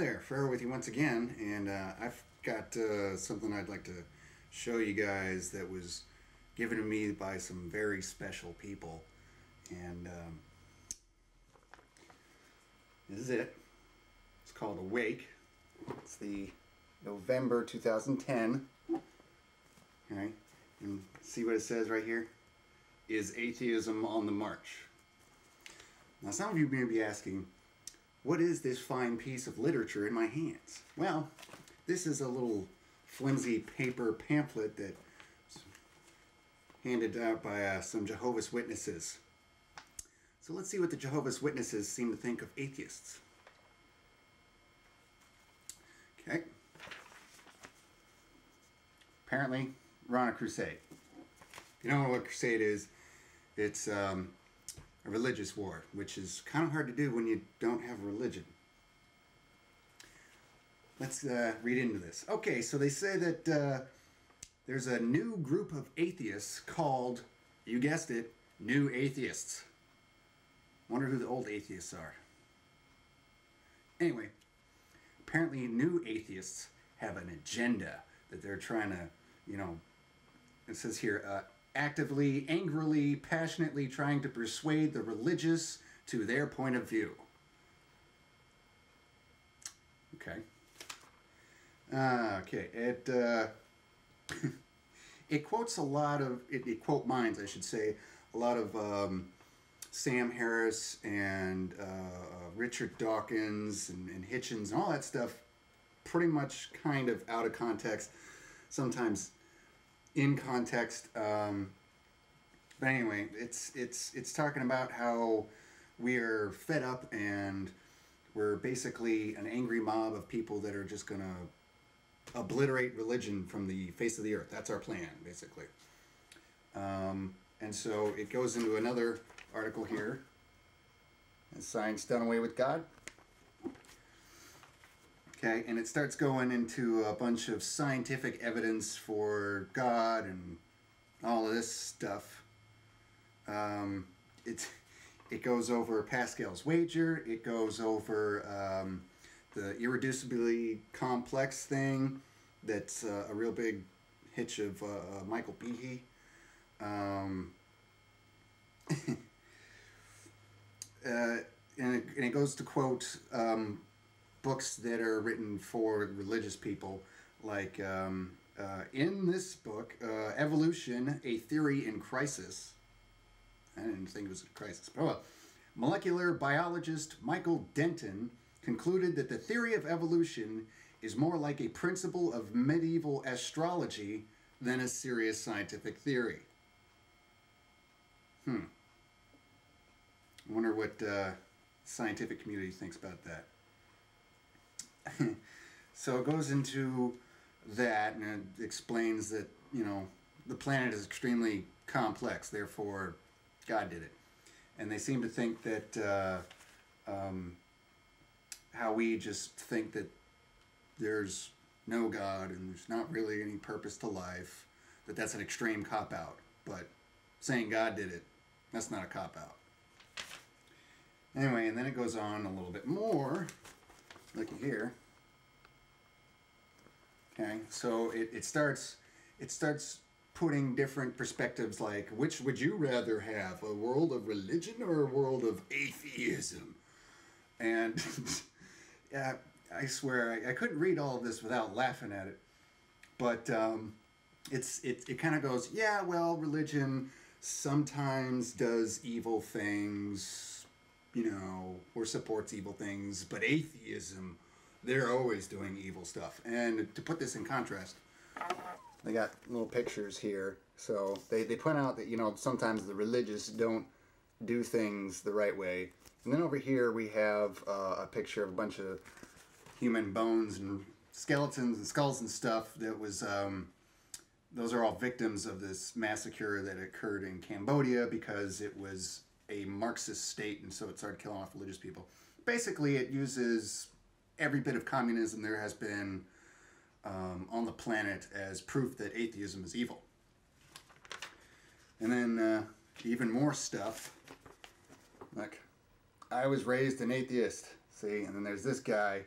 there, Farrell with you once again, and I've got something I'd like to show you guys that was given to me by some very special people, and this is it. It's called Awake. It's the November 2010. Okay, and see what it says right here? Is atheism on the march? Now some of you may be asking, what is this fine piece of literature in my hands? Well, this is a little flimsy paper pamphlet that was handed out by some Jehovah's Witnesses. So let's see what the Jehovah's Witnesses seem to think of atheists. Okay. Apparently, we're on a crusade. If you don't know what a crusade is, it's a religious war, which is kind of hard to do when you don't have a religion. Let's read into this. Okay, so they say that there's a new group of atheists called, you guessed it, New Atheists. Wonder who the old atheists are. Anyway, apparently New Atheists have an agenda that they're trying to, it says here, actively, angrily, passionately trying to persuade the religious to their point of view. Okay. It quotes a lot of, it quote mines, I should say, a lot of Sam Harris and Richard Dawkins and Hitchens and all that stuff, pretty much kind of out of context, sometimes in context. But anyway, it's talking about how we are fed up and we're basically an angry mob of people that are just going to obliterate religion from the face of the earth. That's our plan, basically. And so it goes into another article here. Is science done away with God? Okay, and it starts going into a bunch of scientific evidence for God and all of this stuff. It goes over Pascal's wager. It goes over the irreducibly complex thing. That's a real big hitch of Michael Behe. And it goes to quote books that are written for religious people, like in this book, Evolution, A Theory in Crisis. I didn't think it was a crisis, but well, molecular biologist Michael Denton concluded that the theory of evolution is more like a principle of medieval astrology than a serious scientific theory. I wonder what scientific community thinks about that. So it goes into that, and it explains that, the planet is extremely complex, therefore God did it. And they seem to think that how we just think that there's no God and there's not really any purpose to life, that's an extreme cop-out. But saying God did it, that's not a cop-out. Anyway, and then it goes on a little bit more. Looky here. Okay, so it starts putting different perspectives, like, which would you rather have, a world of religion or a world of atheism? And yeah, I swear I couldn't read all of this without laughing at it. But it kind of goes, yeah, well, religion sometimes does evil things, or supports evil things, but atheism, they're always doing evil stuff. And to put this in contrast, they got little pictures here. So they point out that, sometimes the religious don't do things the right way. And then over here we have a picture of a bunch of human bones and skeletons and skulls and stuff that was, those are all victims of this massacre that occurred in Cambodia because it was a Marxist state, and so it started killing off religious people. Basically, it uses every bit of communism there has been on the planet as proof that atheism is evil. And then even more stuff. Like, I was raised an atheist. See, and then there's this guy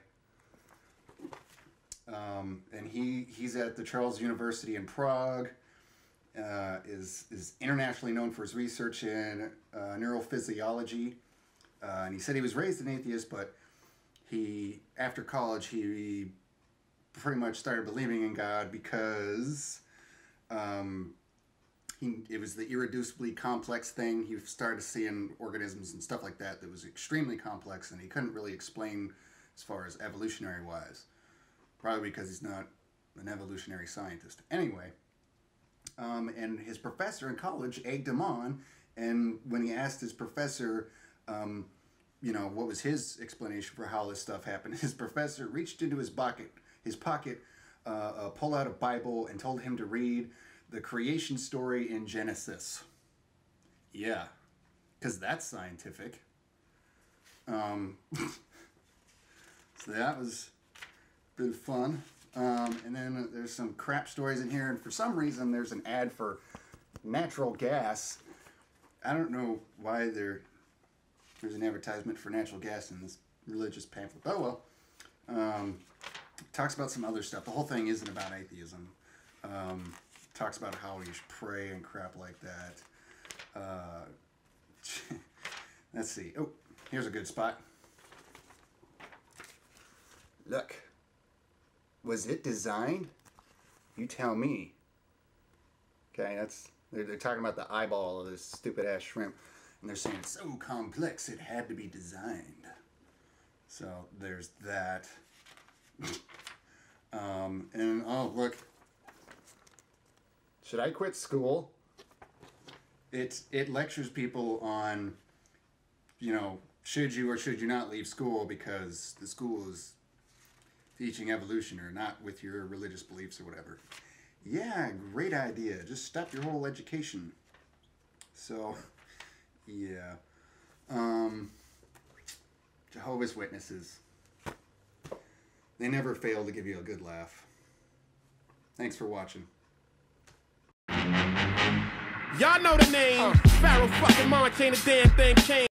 And he's at the Charles University in Prague. Is internationally known for his research in neurophysiology. And he said he was raised an atheist, but after college, he pretty much started believing in God because it was the irreducibly complex thing. He started seeing organisms and stuff like that was extremely complex, and he couldn't really explain as far as evolutionary wise. Probably because he's not an evolutionary scientist. Anyway, and his professor in college egged him on, and when he asked his professor, what was his explanation for how this stuff happened, his professor reached into his pocket, pulled out a Bible, and told him to read the creation story in Genesis. Yeah, because that's scientific. So that was a bit of fun. And then there's some crap stories in here, and for some reason there's an ad for natural gas. I don't know why there's an advertisement for natural gas in this religious pamphlet. Oh well. Talks about some other stuff. The whole thing isn't about atheism. Talks about how you should pray and crap like that. Let's see. Oh, here's a good spot. Look. Was it designed? You tell me. Okay, they're talking about the eyeball of this stupid ass shrimp, and they're saying it's so complex it had to be designed. So there's that. And oh look, should I quit school? It lectures people on, should you or should you not leave school because the school is teaching evolution or not with your religious beliefs or whatever. Yeah, great idea. Just stop your whole education. So, yeah. Jehovah's Witnesses. They never fail to give you a good laugh. Thanks for watching. Y'all know the name. Pharaoh fucking March ain't a damn thing changed.